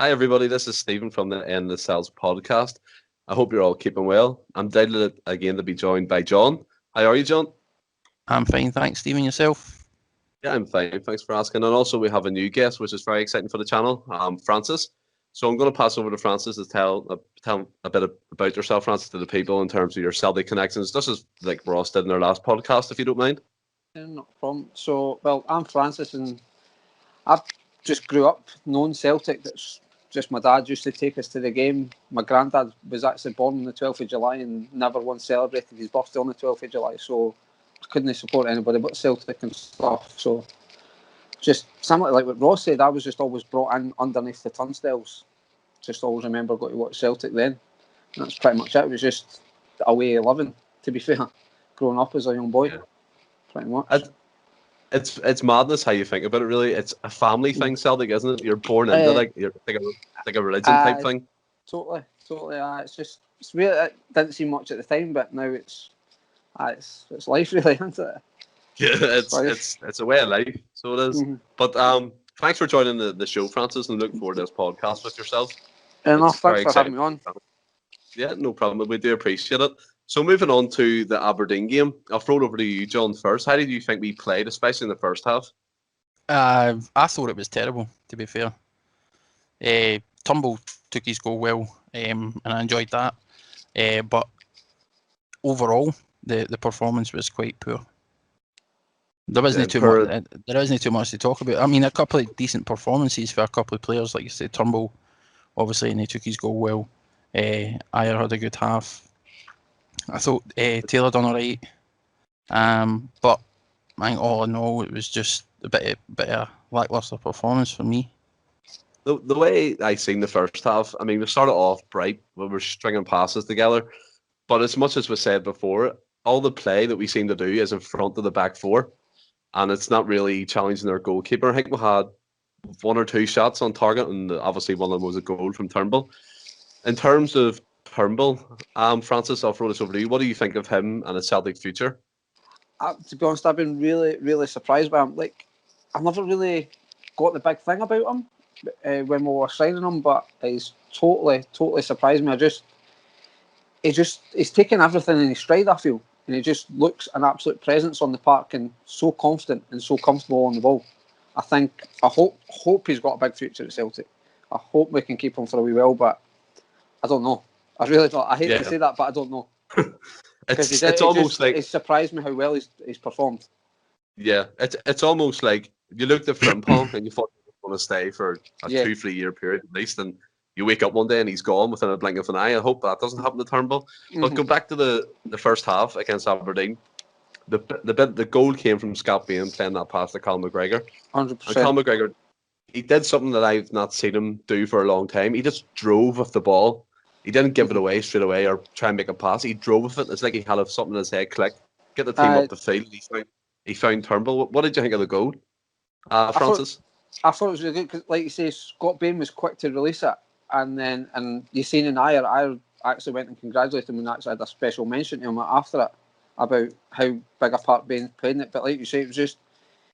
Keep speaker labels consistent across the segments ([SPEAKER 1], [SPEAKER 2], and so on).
[SPEAKER 1] Hi, everybody. This is Stephen from the End the Celts podcast. I hope you're all keeping well. I'm delighted again to be joined by John. How are you, John?
[SPEAKER 2] I'm fine, thanks. Stephen, yourself?
[SPEAKER 1] Yeah, I'm fine. Thanks for asking. And also, we have a new guest, which is very exciting for the channel, Francis. So I'm going to pass over to Francis to tell a bit about yourself, Francis, to the people in terms of your Celtic connections. This is like Ross did in our last podcast, if you don't mind.
[SPEAKER 3] Yeah, no problem. So, well, I'm Francis, and I've just grew up knowing Celtic. That's just my dad used to take us to the game. My granddad was actually born on the 12th of July and never once celebrated his birthday on the 12th of July. So I couldn't support anybody but Celtic and stuff. So just similar like what Ross said, I was just always brought in underneath the turnstiles. Just always remember going to watch Celtic then. And that's pretty much it. It was just a way of living, to be fair, growing up as a young boy.
[SPEAKER 1] Yeah.
[SPEAKER 3] Pretty much.
[SPEAKER 1] It's madness how you think about it. Really, it's a family thing, Celtic, isn't it? You're born into like a religion type thing.
[SPEAKER 3] Totally. It's really, it didn't seem much at the time, but now it's life, really, isn't it?
[SPEAKER 1] Yeah, it's a way of life, so it is. Mm-hmm. But thanks for joining the show, Francis, and looking forward to this podcast with yourself.
[SPEAKER 3] Thanks for having me on.
[SPEAKER 1] Yeah, no problem. We do appreciate it. So moving on to the Aberdeen game, I'll throw it over to you, John, first. How did you think we played, especially in the first half?
[SPEAKER 2] I thought it was terrible, to be fair. Turnbull took his goal well, and I enjoyed that. But overall, the performance was quite poor. There isn't too much to talk about. I mean, a couple of decent performances for a couple of players, like you said, Turnbull, obviously, and he took his goal well. Ayer had a good half. I thought Taylor done alright, but I think all in all it was just a bit of lacklustre performance for me.
[SPEAKER 1] The way I seen the first half, I mean, we started off bright, we were stringing passes together, but as much as we said before, all the play that we seem to do is in front of the back four, and it's not really challenging their goalkeeper. I think we had one or two shots on target, and obviously one of them was a goal from Turnbull. In terms of Turnbull, Francis, I'll throw this over to you. What do you think of him and his Celtic future?
[SPEAKER 3] To be honest, I've been really, really surprised by him. Like, I've never really got the big thing about him when we were signing him, but he's totally surprised me. He's taken everything in his stride, I feel, and he just looks an absolute presence on the park and so confident and so comfortable on the ball. I hope he's got a big future at Celtic. I hope we can keep him for a wee while, but I don't know. I really don't. I hate to say that, but I don't know.
[SPEAKER 1] It's almost like
[SPEAKER 3] it surprised me how well he's performed.
[SPEAKER 1] Yeah, it's almost like you looked at Frimpong and you thought he was going to stay for a 2-3 year period at least, and you wake up one day and he's gone within a blink of an eye. I hope that doesn't happen to Turnbull. Mm-hmm. But go back to the first half against Aberdeen. The goal came from Scott Bain playing that pass to Colin McGregor.
[SPEAKER 3] 100%.
[SPEAKER 1] Colin McGregor, he did something that I've not seen him do for a long time. He just drove with the ball. He didn't give it away straight away or try and make a pass. He drove with it. It's like he had something in his head click, get the team up the field. He found Turnbull. What did you think of the goal, Francis?
[SPEAKER 3] I thought it was really good because, like you say, Scott Bain was quick to release it, and you seen in Ayer actually went and congratulated him and actually had a special mention to him after it about how big a part Bain played in it. But like you say, it was just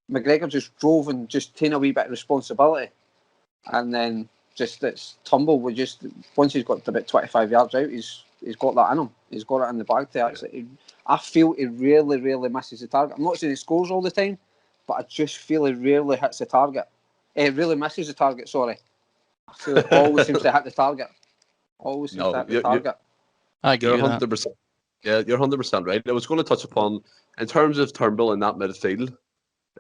[SPEAKER 3] McGregor just drove and just taking a wee bit of responsibility, and then just it's Turnbull would just once he's got to about 25 yards out, he's got that in him. He's got it in the bag to actually. I feel he really, really misses the target. I'm not saying he scores all the time, but I just feel he rarely hits the target. He really misses the target. Sorry, I feel he always seems to hit the target. Always seems to hit the target.
[SPEAKER 2] I agree.
[SPEAKER 1] You're 100%. Yeah, you're 100% right. I was going to touch upon in terms of Turnbull in that midfield.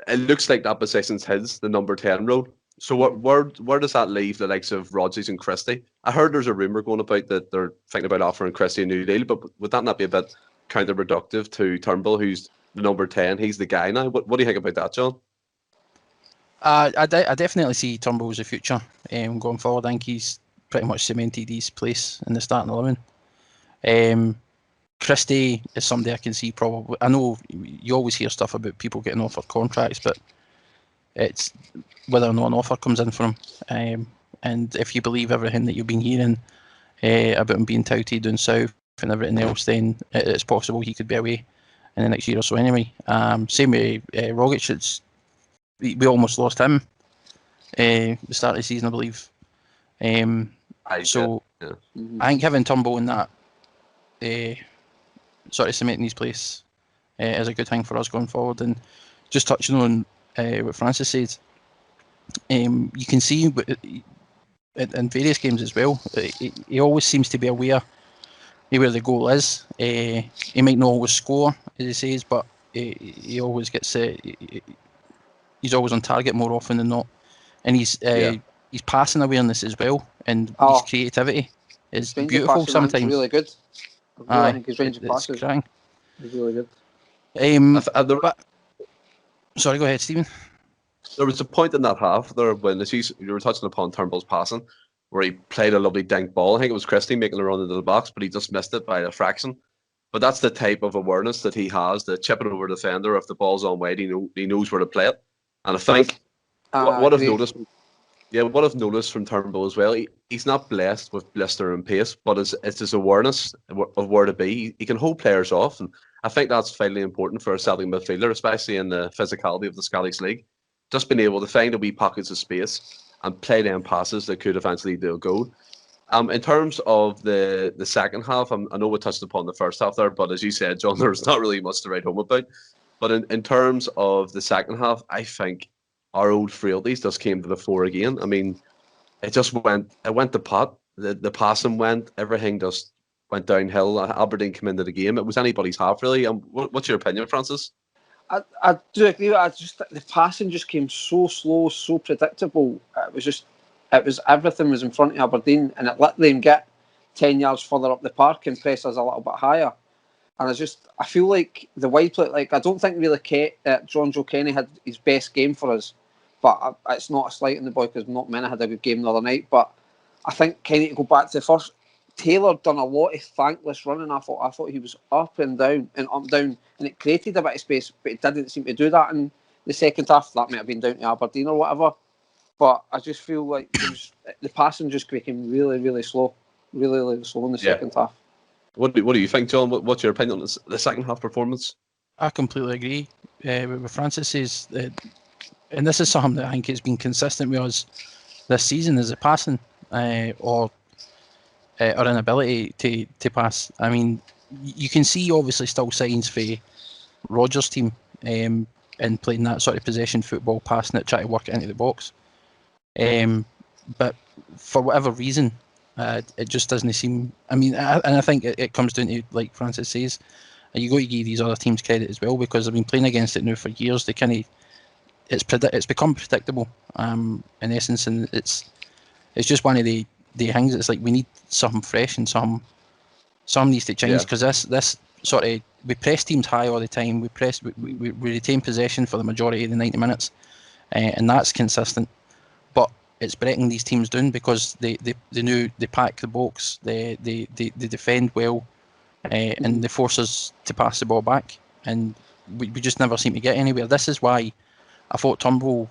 [SPEAKER 1] It looks like that position's his, the number 10 role. So where does that leave the likes of Rodgers and Christie? I heard there's a rumour going about that they're thinking about offering Christie a new deal, but would that not be a bit counterproductive to Turnbull, who's the number 10? He's the guy now. What do you think about that, John?
[SPEAKER 2] I definitely see Turnbull as a future going forward. I think he's pretty much cemented his place in the starting 11. Christie is somebody I can see probably. I know you always hear stuff about people getting offered contracts, but it's whether or not an offer comes in for him. And if you believe everything that you've been hearing about him being touted down south and everything else, then it's possible he could be away in the next year or so anyway. Same with Rogic. We almost lost him the start of the season, I believe. So
[SPEAKER 1] yeah.
[SPEAKER 2] I think having Turnbull in that sort of cementing his place is a good thing for us going forward. And just touching on what Francis said, you can see in various games as well, he always seems to be aware of where the goal is. He might not always score, as he says, but he always gets he's always on target more often than not. And his passing awareness as well, and his creativity is beautiful sometimes.
[SPEAKER 3] Really good. I think his range of passes is really good.
[SPEAKER 2] But sorry, go ahead, Stephen.
[SPEAKER 1] There was a point in that half there when you were touching upon Turnbull's passing, where he played a lovely dink ball. I think it was Christie making a run into the box, but he just missed it by a fraction. But that's the type of awareness that he has, to chip it over the defender. If the ball's on wide, he knows where to play it. And I think what I've noticed, what I've noticed from Turnbull as well, he's not blessed with blister and pace, but it's his awareness of where to be. He can hold players off, and I think that's vitally important for a Celtic midfielder, especially in the physicality of the Scottish League. Just being able to find a wee pockets of space and play them passes that could eventually do a goal. In terms of the second half, I know we touched upon the first half there, but as you said, John, there's not really much to write home about. But in terms of the second half, I think our old frailties just came to the fore again. I mean, it went to pot. The passing went, everything just went downhill. Aberdeen came into the game. It was anybody's half, really. What's your opinion, Francis?
[SPEAKER 3] I do agree with that. The passing just came so slow, so predictable. It was everything was in front of Aberdeen, and it let them get 10 yards further up the park and press us a little bit higher. And I feel like the wide play, I don't think really John Joe Kenny had his best game for us, but it's not a slight on the boy because not many had a good game the other night. But I think Kenny, to go back to the first, Taylor done a lot of thankless running. I thought he was up and down, and it created a bit of space, but it didn't seem to do that in the second half. That might have been down to Aberdeen or whatever. But I just feel like the passing just became really, really slow, really, really slow in the second half.
[SPEAKER 1] What do you think, John? What's your opinion on the second half performance?
[SPEAKER 2] I completely agree with what Francis says, and this is something that I think has been consistent with us this season: is the passing or inability to pass. I mean, you can see obviously still signs for Rodgers' team and playing that sort of possession football, passing it, trying to work it into the box. But for whatever reason, it just doesn't seem. I mean, I think it comes down to, like Francis says, you got to give these other teams credit as well, because they've been playing against it now for years. It's become predictable, in essence, and it's just one of the things. It's like we need something fresh, and some needs to change, because this sort of, we press teams high all the time. We retain possession for the majority of the 90 minutes, and that's consistent. But it's breaking these teams down because they pack the box, they defend well, and they force us to pass the ball back, and we just never seem to get anywhere. This is why I thought Turnbull,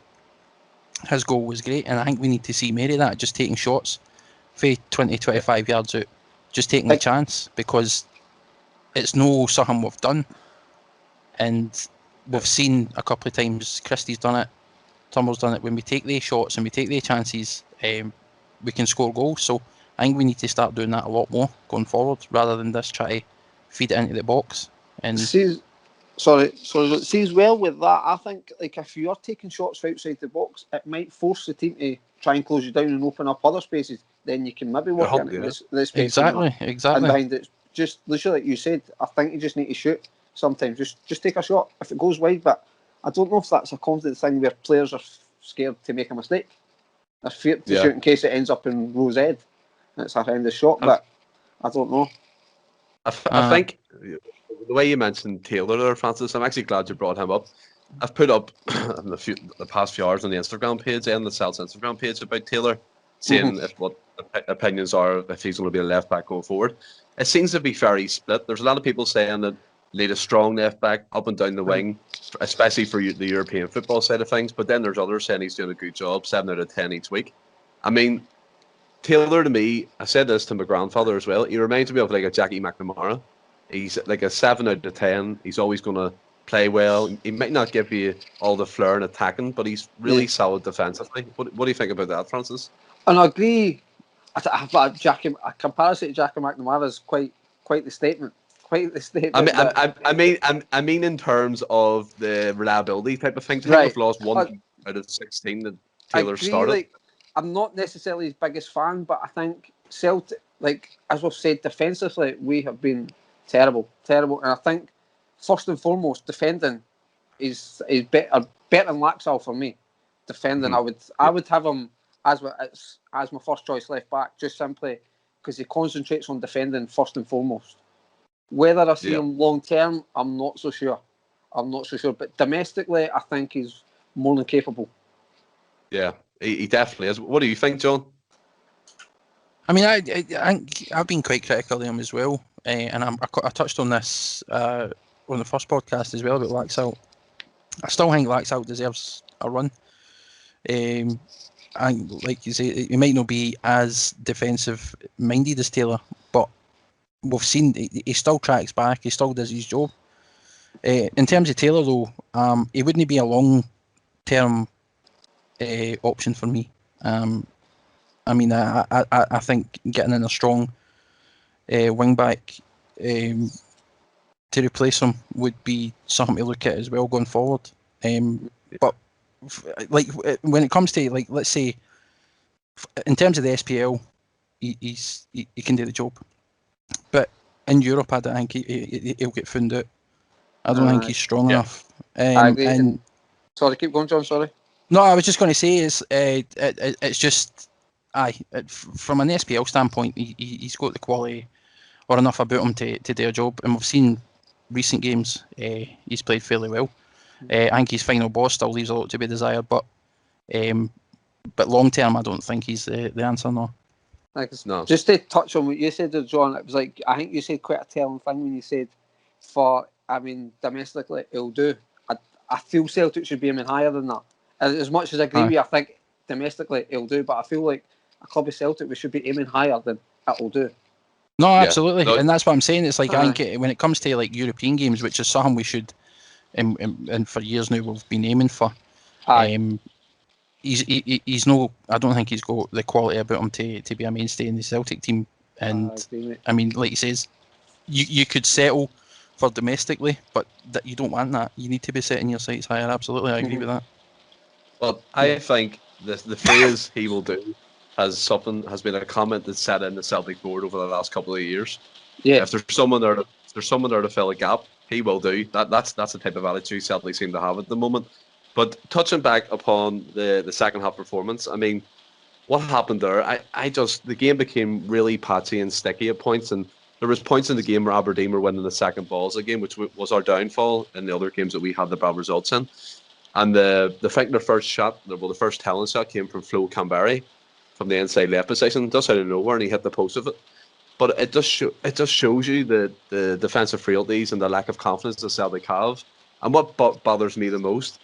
[SPEAKER 2] his goal was great, and I think we need to see more of that, just taking shots for 20-25 yards out, just taking the chance, because it's no something we've done, and we've seen a couple of times Christie's done it, Turnbull's done it. When we take the shots and we take the chances, we can score goals. So I think we need to start doing that a lot more going forward, rather than just try to feed it into the box. And
[SPEAKER 3] see as well with that, I think if you are taking shots outside the box, it might force the team to try and close you down and open up other spaces. Then you can maybe work into the space.
[SPEAKER 2] Exactly.
[SPEAKER 3] And behind it, just literally like you said, I think you just need to shoot sometimes. Just take a shot if it goes wide. But I don't know if that's a constant thing where players are scared to make a mistake. They're feared to shoot in case it ends up in Rose Ed and it's a horrendous shot. But I don't know.
[SPEAKER 1] I think the way you mentioned Taylor there, Francis, I'm actually glad you brought him up. I've put up the past few hours on the Instagram page and the Celts Instagram page about Taylor, seeing what opinions are if he's going to be a left back going forward. It seems to be very split. There's a lot of people saying that need a strong left back up and down the wing, especially for the European football side of things. But then there's others saying he's doing a good job, 7 out of 10 each week. I mean, Taylor, to me, I said this to my grandfather as well, he reminds me of like a Jackie McNamara. He's like a 7 out of 10. He's always going to play well. He might not give you all the flair and attacking, but he's really solid defensively. What do you think about that, Francis?
[SPEAKER 3] And I agree A comparison to Jackie McNamara is quite the statement. Quite the statement.
[SPEAKER 1] I mean, in terms of the reliability type of thing. I think we've lost one out of 16 that Taylor started.
[SPEAKER 3] Like, I'm not necessarily his biggest fan, but I think Celtic, like as we've said, defensively we have been terrible, and I think first and foremost defending is better than Laxalt for me. Defending, I would have him as my first choice left back, just simply because he concentrates on defending first and foremost. Whether I see him long term, I'm not so sure. But domestically, I think he's more than capable.
[SPEAKER 1] Yeah, he definitely is. What do you think, John?
[SPEAKER 2] I mean, I've been quite critical of him as well, and I touched on this on the first podcast as well about Laxalt. I still think Laxalt deserves a run. And like you say, he might not be as defensive minded as Taylor, but we've seen he still tracks back. He still does his job. In terms of Taylor, though, he wouldn't be a long-term option for me. I mean, I think getting in a strong wing back to replace him would be something to look at as well going forward. But like when it comes to, like, let's say in terms of the SPL, he can do the job. But in Europe, I don't think he'll get found out. I don't think he's strong enough.
[SPEAKER 3] I agree. And sorry, keep going, John. Sorry.
[SPEAKER 2] No, I was just going to say it's just from an SPL standpoint, he's got the quality or enough about him to do a job, and we've seen recent games he's played fairly well. I think his final ball still leaves a lot to be desired, but long term, I don't think he's the answer. No.
[SPEAKER 3] No. Just to touch on what you said there, John, it was like, I think you said quite a telling thing when you said domestically it'll do. I feel Celtic should be aiming higher than that. As much as I agree with you, I think domestically it'll do, but I feel like a club of Celtic, we should be aiming higher than it'll do.
[SPEAKER 2] No, absolutely, and that's what I'm saying. It's like I think when it comes to like European games, which is something we should, and for years now we've been aiming for. He's no. I don't think he's got the quality about him to be a mainstay in the Celtic team. And I mean, like he says, you could settle for domestically, but that you don't want that. You need to be setting your sights higher. Absolutely, I agree with that.
[SPEAKER 1] Well, I think the phrase "he will do" has been a comment that's set in the Celtic board over the last couple of years. Yeah. If there's someone there to fill a gap, he will do. That's the type of attitude Celtic seem to have at the moment. But touching back upon the second half performance, I mean, what happened there? The game became really patchy and sticky at points, and there was points in the game where Aberdeen were winning the second balls again, which was our downfall in the other games that we had the bad results in. And I think their first shot, the first talent shot came from Flo Canberry from the inside left position, just out of nowhere, and he hit the post of it. But it just shows you the defensive frailties and the lack of confidence that Celtic have. And what bothers me the most,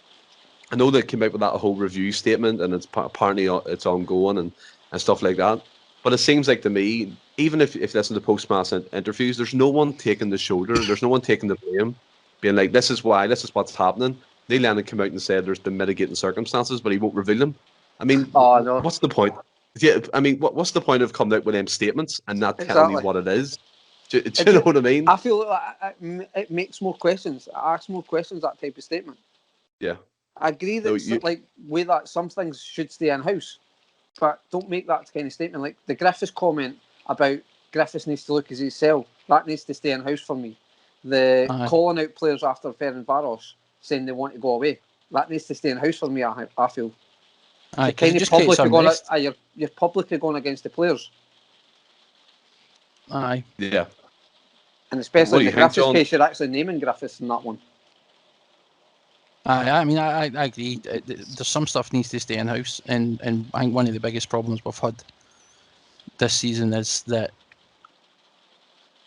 [SPEAKER 1] I know they came out with that whole review statement, and apparently it's ongoing and stuff like that. But it seems like to me, even if you listen to post-match interviews, there's no one taking the shoulder, there's no one taking the blame, being like, this is what's happening. Neil Lennon came out and said there's been mitigating circumstances, but he won't reveal them. I mean, what's the point? Yeah, I mean, what's the point of coming out with them statements and not telling me what it is? Do you know what I mean?
[SPEAKER 3] I feel like it makes more questions. It asks more questions, that type of statement.
[SPEAKER 1] Yeah.
[SPEAKER 3] I agree that with that, some things should stay in house, but don't make that kind of statement. Like the Griffiths comment about Griffiths needs to look as himself, that needs to stay in house for me. The calling out players after Ferencváros Varos saying they want to go away, that needs to stay in house for me. I feel. Kind of publicly you're publicly going against the players.
[SPEAKER 2] Aye.
[SPEAKER 1] Yeah.
[SPEAKER 3] And especially in the Griffiths case, you're actually naming Griffiths in that one.
[SPEAKER 2] I mean, I agree. There's some stuff needs to stay in house, and I think one of the biggest problems we've had this season is that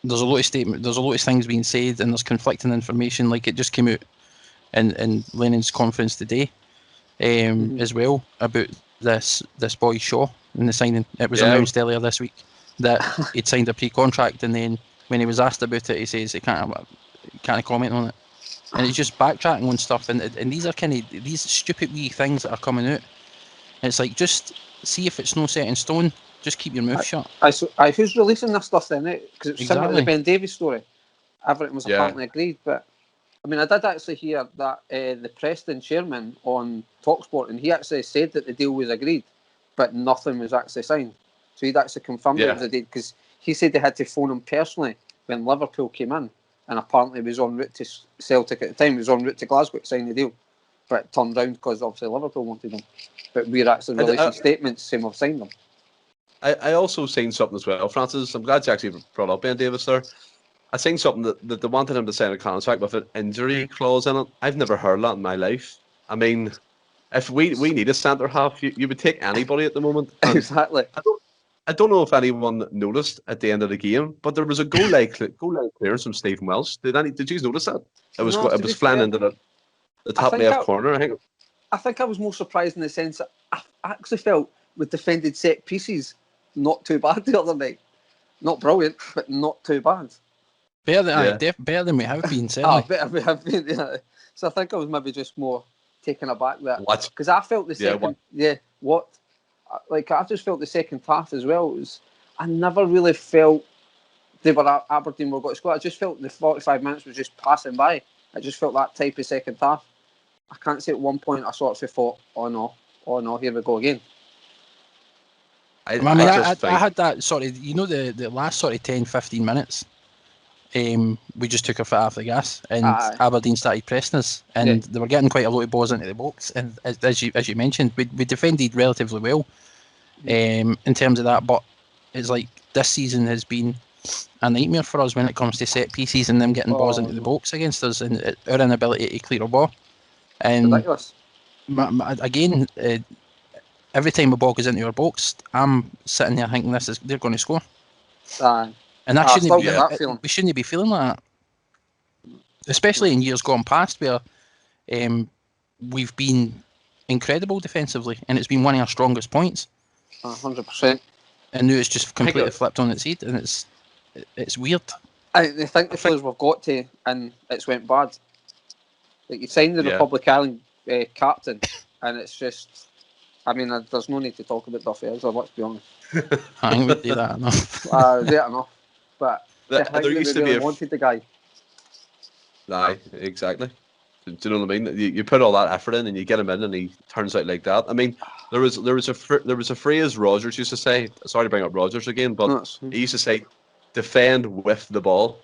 [SPEAKER 2] there's a lot of things being said, and there's conflicting information. Like it just came out in Lennon's conference today, as well, about this boy Shaw and the signing. It was announced earlier this week that he'd signed a pre-contract, and then when he was asked about it, he says he can't comment on it. And he's just backtracking on stuff, and these are these stupid wee things that are coming out. And it's like, just see if it's no set in stone. Just keep your mouth shut.
[SPEAKER 3] Who's releasing this stuff then? Because it's similar to the Ben Davies story. Everything was apparently agreed, but I mean, I did actually hear that the Preston chairman on TalkSport, and he actually said that the deal was agreed, but nothing was actually signed. So he'd actually confirmed it was a deal, because he said they had to phone him personally when Liverpool came in, and apparently was en route to Celtic at the time. He was en route to Glasgow to sign the deal, but it turned round because obviously Liverpool wanted him. But we're actually releasing statements saying we've signed them.
[SPEAKER 1] I also seen something as well, Francis. I'm glad you actually brought up Ben Davies there. I seen something that they wanted him to sign a contract with an injury clause in it. I've never heard that in my life. I mean, if we need a centre half, you would take anybody at the moment.
[SPEAKER 3] Exactly.
[SPEAKER 1] I don't know if anyone noticed at the end of the game, but there was a goal line clearance from Stephen Welsh. Did you notice that? It was flying into the top left corner.
[SPEAKER 3] I think I was more surprised in the sense that I actually felt with defended set pieces not too bad the other night. Not brilliant, but not too bad.
[SPEAKER 2] Better than we have been, certainly.
[SPEAKER 3] Better we have been, yeah. So I think I was maybe just more taken aback there.
[SPEAKER 1] What?
[SPEAKER 3] Because I felt the second... I just felt the second half as well. I never really felt Aberdeen were going to score. I just felt the 45 minutes was just passing by. I just felt that type of second half. I can't say at one point I sort of thought, oh no, here we go again.
[SPEAKER 2] I had that the last 10-15 minutes. We just took our foot off the gas, and Aberdeen started pressing us, and they were getting quite a lot of balls into the box. And as you mentioned, we defended relatively well in terms of that. But it's like this season has been a nightmare for us when it comes to set pieces and them getting balls into the box against us, and our inability to clear a ball. And
[SPEAKER 3] ridiculous.
[SPEAKER 2] Again, every time a ball goes into our box, I'm sitting there thinking they're going to score. And that we shouldn't be feeling like that, especially in years gone past where we've been incredible defensively, and it's been one of our strongest points.
[SPEAKER 3] 100%.
[SPEAKER 2] And now it's just completely flipped on its head, and it's weird.
[SPEAKER 3] I think the players we've got to, and it's went bad. Like, you signed the Republic Island captain, and it's just... I mean, there's no need to talk about Duffy, let's be honest.
[SPEAKER 2] I think we do that enough.
[SPEAKER 3] Enough. But there used to be wanted the guy.
[SPEAKER 1] Aye, exactly. Do you know what I mean? You put all that effort in, and you get him in, and he turns out like that. I mean, there was a phrase Rodgers used to say. Sorry to bring up Rodgers again, but he used to say, "Defend with the ball."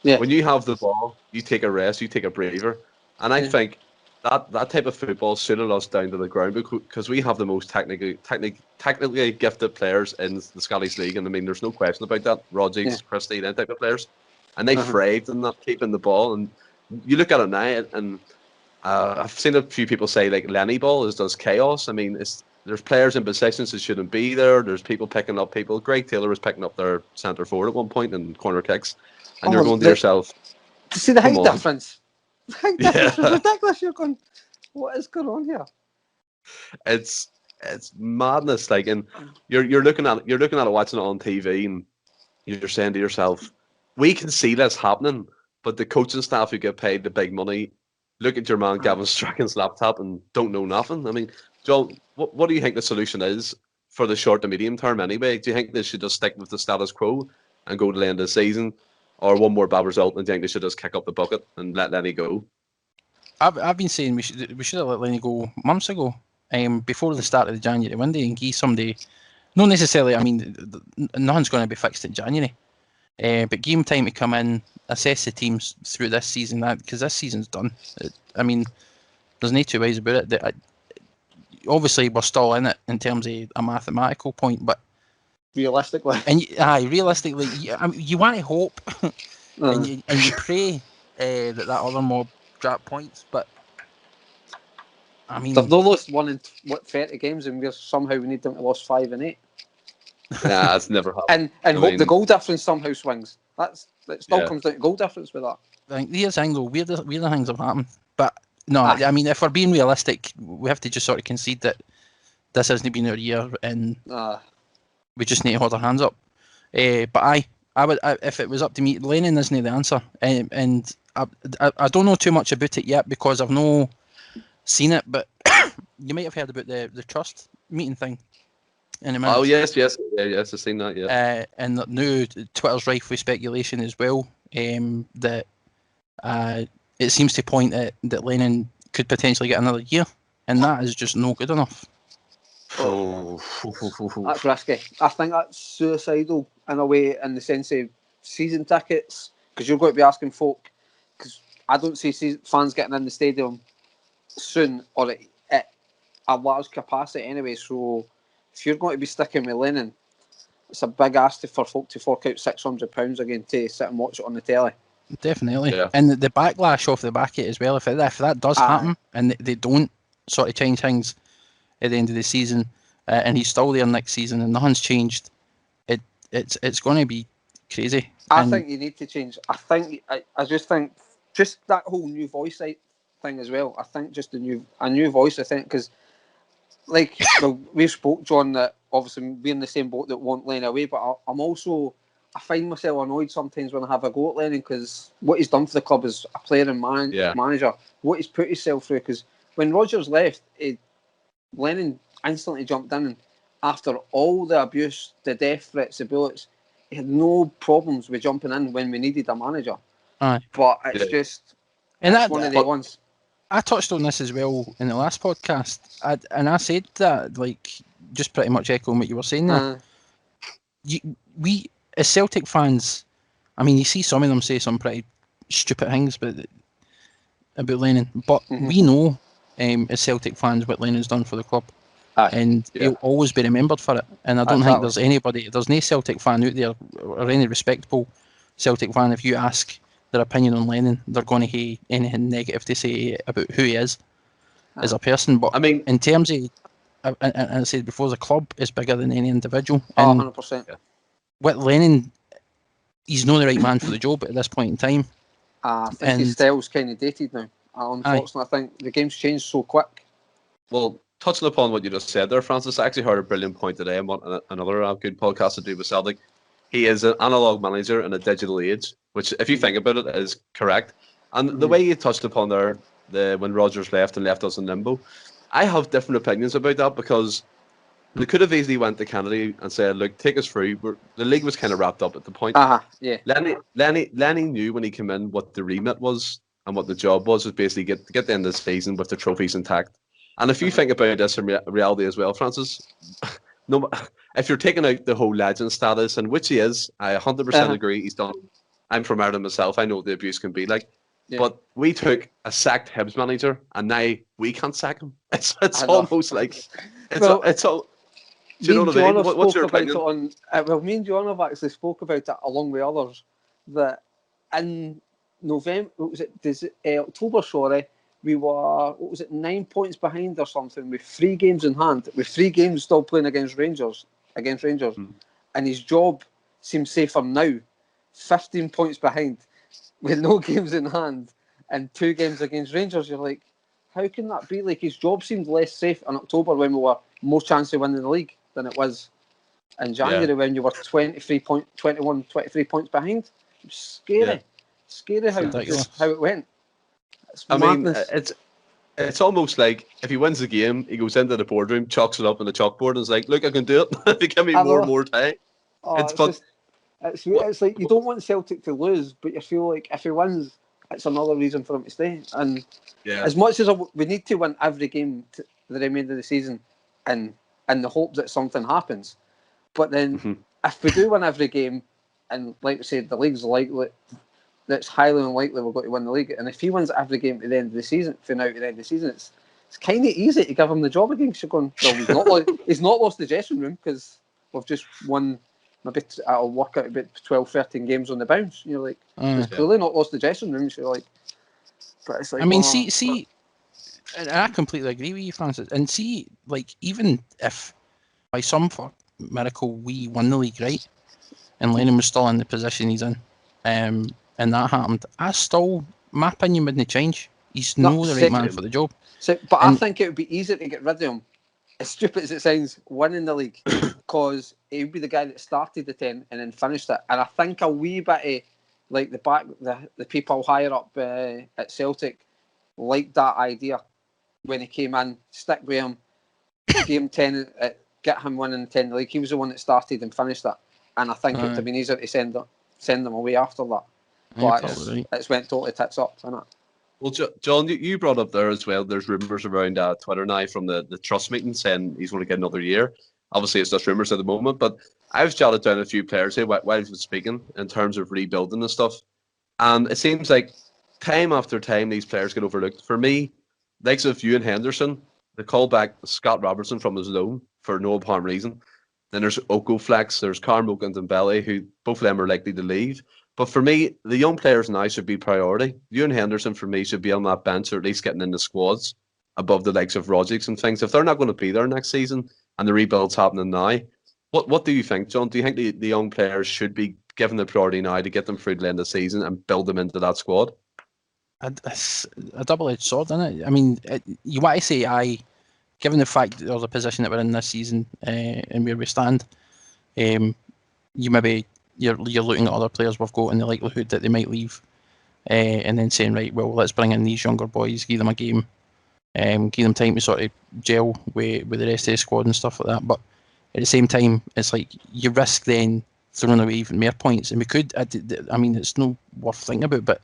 [SPEAKER 1] Yeah. When you have the ball, you take a rest, you take a breather, and I think that type of football suited us down to the ground because we have the most technically gifted players in the Scottish League, and I mean, there's no question about that. Rodgers, Christie, that type of players, and they thrived in that, keeping the ball. And you look at it now, and I've seen a few people say like Lenny ball does chaos. I mean, there's players in positions that shouldn't be there. There's people picking up people. Greg Taylor was picking up their centre forward at one point in corner kicks, and you're going to yourself,
[SPEAKER 3] to see the height difference. It's ridiculous. You're going, what is going on here?
[SPEAKER 1] It's madness. Like, and you're looking at it, watching it on TV, and you're saying to yourself, we can see this happening, but the coaching staff who get paid the big money look at your man Gavin Strachan's laptop and don't know nothing. I mean, Joel, what do you think the solution is for the short to medium term anyway? Do you think they should just stick with the status quo and go to the end of the season? Or one more bad result, and think they should just kick up the bucket and let Lenny go?
[SPEAKER 2] I've been saying we should have let Lenny go months ago, before the start of the January window, and give somebody, not necessarily. I mean, nothing's going to be fixed in January, but give him time to come in, assess the teams through this season. Because this season's done. I mean, there's no two ways about it. Obviously, we're still in it in terms of a mathematical point, but.
[SPEAKER 3] Realistically,
[SPEAKER 2] realistically, you want to hope, and you pray that other mob drop points. But I mean,
[SPEAKER 3] they've not lost 30 games, and we need them to lose 5 and 8.
[SPEAKER 1] Nah, that's never happened.
[SPEAKER 3] and hope the goal difference somehow swings. It still comes down to goal difference with that.
[SPEAKER 2] I think here's the thing though, weirder things have happened. But no, I mean, if we're being realistic, we have to just sort of concede that this hasn't been our year, and. We just need to hold our hands up. But I would, if it was up to me, Lennon isn't the answer. And I don't know too much about it yet because I've not seen it. But you might have heard about the trust meeting thing in the minutes.
[SPEAKER 1] Oh yes, I've seen that. Yeah.
[SPEAKER 2] And now Twitter's rife with speculation as well. That it seems to point that Lennon could potentially get another year, and that is just no good enough.
[SPEAKER 3] That's risky. I think that's suicidal in a way, in the sense of season tickets, because you're going to be asking folk. Because I don't see fans getting in the stadium soon, or at a large capacity anyway. So if you're going to be sticking with Lennon, it's a big ask for folk to fork out £600 again to sit and watch it on the telly.
[SPEAKER 2] Definitely,
[SPEAKER 1] Yeah.
[SPEAKER 2] and the backlash off the back of it as well. If that does happen, and they don't sort of change things at the end of the season, and he's still there next season, and nothing's changed, it's going to be crazy.
[SPEAKER 3] I think you need to change. I just think that whole new voice thing as well. I think just a new voice. I think because we spoke, John, that obviously we're in the same boat that want Lennon away, but I find myself annoyed sometimes when I have a go at Lennon, because what he's done for the club as a player and manager, what he's put himself through. Because when Rodgers left, Lennon instantly jumped in, and after all the abuse, the death threats, the bullets, he had no problems with jumping in when we needed a manager.
[SPEAKER 2] Aye.
[SPEAKER 3] But it's just, and that's one of the ones. I
[SPEAKER 2] touched on this as well in the last podcast, and I said that, just pretty much echoing what you were saying there. We, as Celtic fans, I mean, you see some of them say some pretty stupid things about Lennon, but we know, as Celtic fans, what Lennon's done for the club. And he'll always be remembered for it. And I don't think there's no Celtic fan out there, or any respectable Celtic fan, if you ask their opinion on Lennon, they're going to hear anything negative to say about who he is as a person. But I mean, in terms of, and I said before, the club is bigger than any individual.
[SPEAKER 3] 100%.
[SPEAKER 2] With Lennon, he's not the right man for the job at this point in time.
[SPEAKER 3] I think his style's kind of dated now. Unfortunately, I think the game's changed so quick.
[SPEAKER 1] Well, touching upon what you just said there, Francis, I actually heard a brilliant point today on another good podcast to do with Celtic. He is an analog manager in a digital age, which, if you think about it, is correct. And the way you touched upon there, when Rodgers left and left us in limbo, I have different opinions about that, because they could have easily went to Kennedy and said, look, take us through. The league was kind of wrapped up at the point. Lenny knew when he came in what the remit was and what the job was basically get the end of the season with the trophies intact. And if you think about this in reality as well, Francis, if you're taking out the whole legend status, and which he is, I 100% agree he's done. I'm from Ireland myself. I know what the abuse can be like. Yeah. But we took a sacked Hibs manager, and now we can't sack him. It's almost like it's all. Do you know what I mean? What's your opinion?
[SPEAKER 3] Me and John have actually spoke about it along with others, that in November, October, we were 9 points behind or something, with 3 games in hand, with 3 games still playing against Rangers, and his job seems safer now. 15 points behind, with no games in hand, and 2 games against Rangers. You're like, how can that be? Like, his job seemed less safe in October when we were more chance of winning the league than it was in January when you were 23 points behind. It's scary how it went.
[SPEAKER 1] I mean, it's almost like if he wins the game, he goes into the boardroom, chalks it up on the chalkboard, and is like, "Look, I can do it. If you give me more and more time."
[SPEAKER 3] It's like you don't want Celtic to lose, but you feel like if he wins, it's another reason for him to stay. And as much as we need to win every game to the remainder of the season, and in the hope that something happens, but then if we do win every game, and like we said, the league's likely. That's highly unlikely we're going to win the league. And if he wins every game at the end of the season, at the end of the season, it's kind of easy to give him the job again. You're going, well, he's not lost the dressing room, because we've just won, maybe it'll work out about 12, 13 games on the bounce. You're like, he's clearly not lost the dressing room. So you're like, but it's like,
[SPEAKER 2] I mean, see, and I completely agree with you, Francis. And see, like, even if by some miracle we won the league, right, and Lennon was still in the position he's in, and that happened, my opinion wouldn't change. He's not the right man for the job.
[SPEAKER 3] I think it would be easier to get rid of him, as stupid as it sounds, winning the league, because he would be the guy that started the 10 and then finished it. And I think a wee bit of, like, the people higher up at Celtic liked that idea when he came in, stick with him, game 10 get him winning 10 the league. He was the one that started and finished it, and I think it would have been easier to send them away after that. But it's went totally tits up, isn't it?
[SPEAKER 1] Well, John, you brought up there as well. There's rumours around Twitter now from the trust meeting saying he's going to get another year. Obviously, it's just rumours at the moment, but I've jotted down a few players here while I was speaking in terms of rebuilding and stuff. And it seems like time after time these players get overlooked. For me, likes of Ewan Henderson, they call back Scott Robertson from his loan for no apparent reason. Then there's Oko Flex, there's Carmo and Dembele, who both of them are likely to leave. But for me, the young players now should be priority. Ewan Henderson, for me, should be on that bench or at least getting in the squads above the likes of Rodgers and things. If they're not going to be there next season and the rebuild's happening now, what do you think, John? Do you think the young players should be given the priority now to get them through the end of the season and build them into that squad?
[SPEAKER 2] It's a double-edged sword, isn't it? I mean, you want to say, given the fact that there's a position that we're in this season and where we stand, you maybe you're looking at other players we've got and the likelihood that they might leave, and then saying, right, well, let's bring in these younger boys, give them a game, give them time to sort of gel with the rest of the squad and stuff like that. But at the same time, it's like you risk then throwing away even more points. And we could, I mean, it's no worth thinking about, but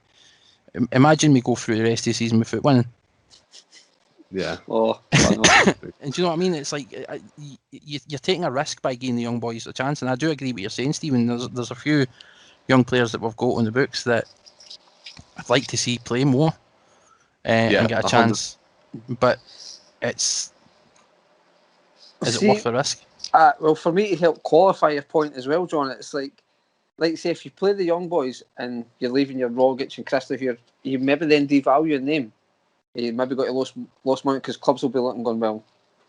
[SPEAKER 2] imagine we go through the rest of the season without winning.
[SPEAKER 1] Yeah.
[SPEAKER 3] Oh,
[SPEAKER 2] and do you know what I mean? It's like you're taking a risk by giving the young boys a chance. And I do agree with what you're saying, Stephen. There's a few young players that we've got on the books that I'd like to see play more and get a chance. But is it worth the risk?
[SPEAKER 3] Well, for me to help qualify your point as well, John, it's like say if you play the young boys and you're leaving your Rogic and Christoph here, you maybe then devalue your name. You maybe got to lost money because clubs will be looking going, well,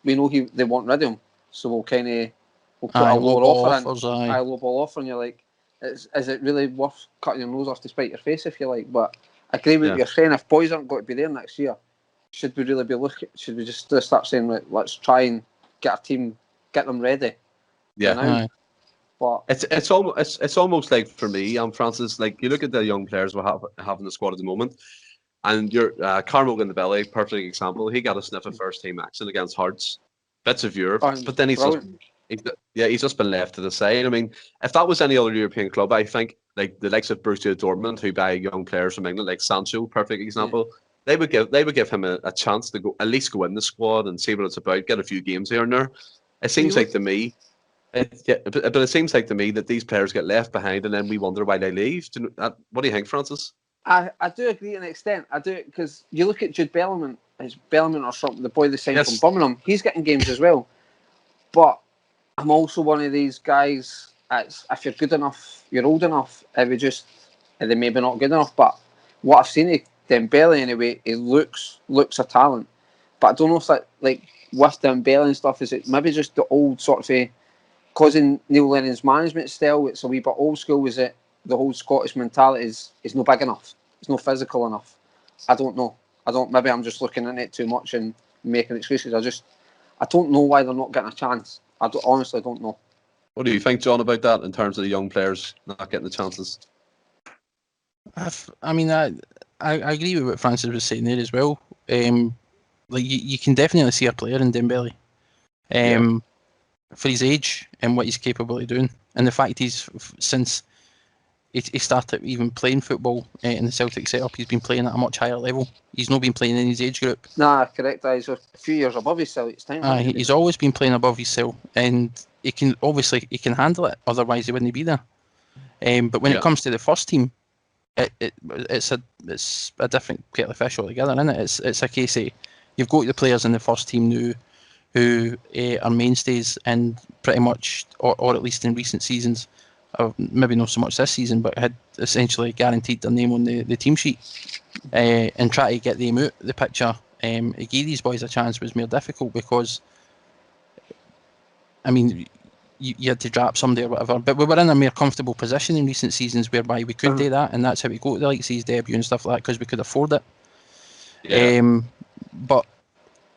[SPEAKER 3] we know they want rid of him, so we'll put a lower offer in. Low ball offer, and you're like, is it really worth cutting your nose off to spite your face, if you like? But I agree with what you're saying. If boys aren't going to be there next year, should we really be looking? Should we just start saying, right, let's try and get our team, get them ready?
[SPEAKER 1] Yeah. But it's almost like, for me, Francis, like you look at the young players we have in the squad at the moment, and your Carmo in the belly, perfect example. He got a sniff of first team action against Hearts, bits of Europe, but then he's just been left to the side. I mean, if that was any other European club, I think like the likes of Borussia Dortmund, who buy young players from England, like Sancho, perfect example. Yeah. They would give him a chance to at least go in the squad and see what it's about, get a few games here and there. It seems like to me. But it seems like to me that these players get left behind and then we wonder why they leave. What do you think, Francis?
[SPEAKER 3] I do agree to an extent. I do, because you look at Jude Bellingham, or something, the boy they signed from Birmingham, he's getting games as well. But I'm also one of these guys, if you're good enough, you're old enough, they're maybe not good enough. But what I've seen of Dembele anyway, he looks a talent. But I don't know if that, like, with Dembele and stuff, is it maybe just the old sort of... Because in Neil Lennon's management style, it's a wee bit old school. Is it the whole Scottish mentality is no big enough? It's no physical enough. I don't know. Maybe I'm just looking at it too much and making excuses. I don't know why they're not getting a chance. Honestly don't know.
[SPEAKER 1] What do you think, John, about that in terms of the young players not getting the chances?
[SPEAKER 2] I mean, I agree with what Francis was saying there as well. Like you can definitely see a player in Dembele. For his age and what he's capable of doing, and the fact since he started even playing football in the Celtic setup, he's been playing at a much higher level. He's not been playing in his age group.
[SPEAKER 3] Nah, correct. He's a few years above his Celtic's time.
[SPEAKER 2] He's always been playing above his Celt, and he can handle it. Otherwise, he wouldn't be there. But when it comes to the first team, it's a different kettle of fish altogether, isn't it? It's a case of you've got the players in the first team now who are mainstays and pretty much, or at least in recent seasons, maybe not so much this season, but had essentially guaranteed their name on the team sheet, and try to get them out the picture. To give these boys a chance was more difficult because, I mean, you had to drop somebody or whatever, but we were in a more comfortable position in recent seasons whereby we could do that, and that's how we go to the likes of his debut and stuff like that because we could afford it. Yeah. But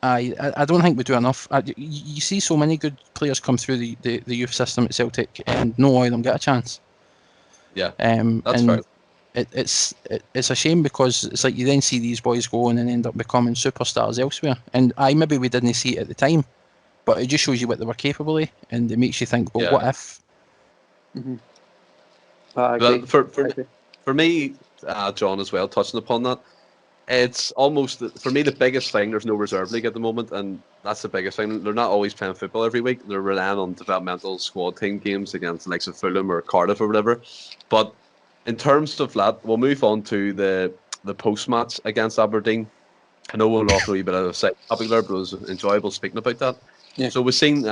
[SPEAKER 2] I don't think we do enough. You see so many good players come through the youth system at Celtic, and no one of them get a chance.
[SPEAKER 1] Yeah, that's right.
[SPEAKER 2] It's a shame because it's like you then see these boys go on and end up becoming superstars elsewhere. And maybe we didn't see it at the time, but it just shows you what they were capable of, and it makes you think, well,
[SPEAKER 1] Yeah.
[SPEAKER 2] what if?
[SPEAKER 3] Mm-hmm. I agree.
[SPEAKER 1] But for me, John, as well, touching upon that, it's almost, for me, the biggest thing. There's no reserve league at the moment, and that's the biggest thing. They're not always playing football every week. They're relying on developmental squad team games against the likes of Fulham or Cardiff or whatever. But in terms of that, we'll move on to the post match against Aberdeen. I know we'll off a wee bit of a side topic there, but it was enjoyable speaking about that.
[SPEAKER 3] Yeah.
[SPEAKER 1] So we've seen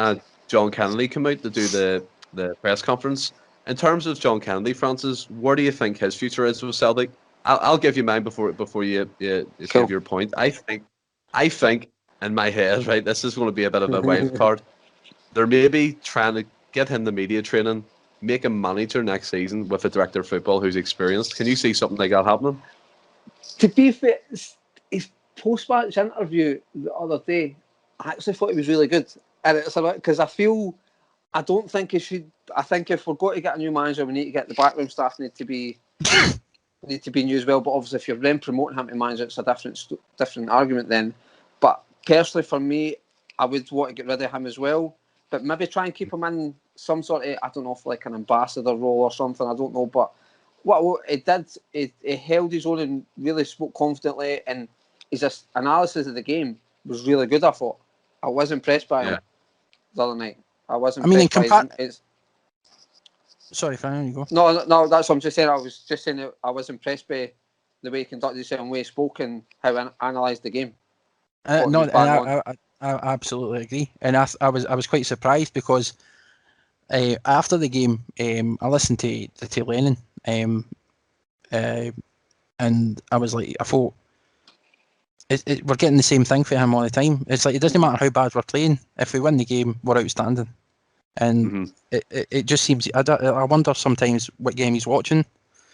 [SPEAKER 1] John Kennedy come out to do the press conference. In terms of John Kennedy, Francis, where do you think his future is with Celtic? I'll give you mine before you
[SPEAKER 3] Cool.
[SPEAKER 1] give your point. I think in my head, right, this is going to be a bit of a wild card. They're maybe trying to get him the media training, make him manager next season with a director of football who's experienced. Can you see something like that happening?
[SPEAKER 3] To be fair, his post-match interview the other day, I actually thought it was really good, and it's about because I don't think he should. I think if we're going to get a new manager, we need to get the backroom staff need to be new as well. But obviously, if you're then promoting him to manager, it's a different argument then. But personally, for me, I would want to get rid of him as well. But maybe try and keep him in some sort of, I don't know, if like an ambassador role or something. I don't know, but what it did, it held his own and really spoke confidently, and his analysis of the game was really good. I thought I was impressed by him the other night. I was impressed by his.
[SPEAKER 2] Sorry, Fran, you go.
[SPEAKER 3] No, that's what I'm just saying. I was just saying that I was impressed by the way he conducted himself and the way he spoke and how he analysed the game.
[SPEAKER 2] I absolutely agree, and I was quite surprised because after the game, I listened to Lennon, and I was like, I thought we're getting the same thing for him all the time. It's like it doesn't matter how bad we're playing. If we win the game, we're outstanding. And it just seems I wonder sometimes what game he's watching.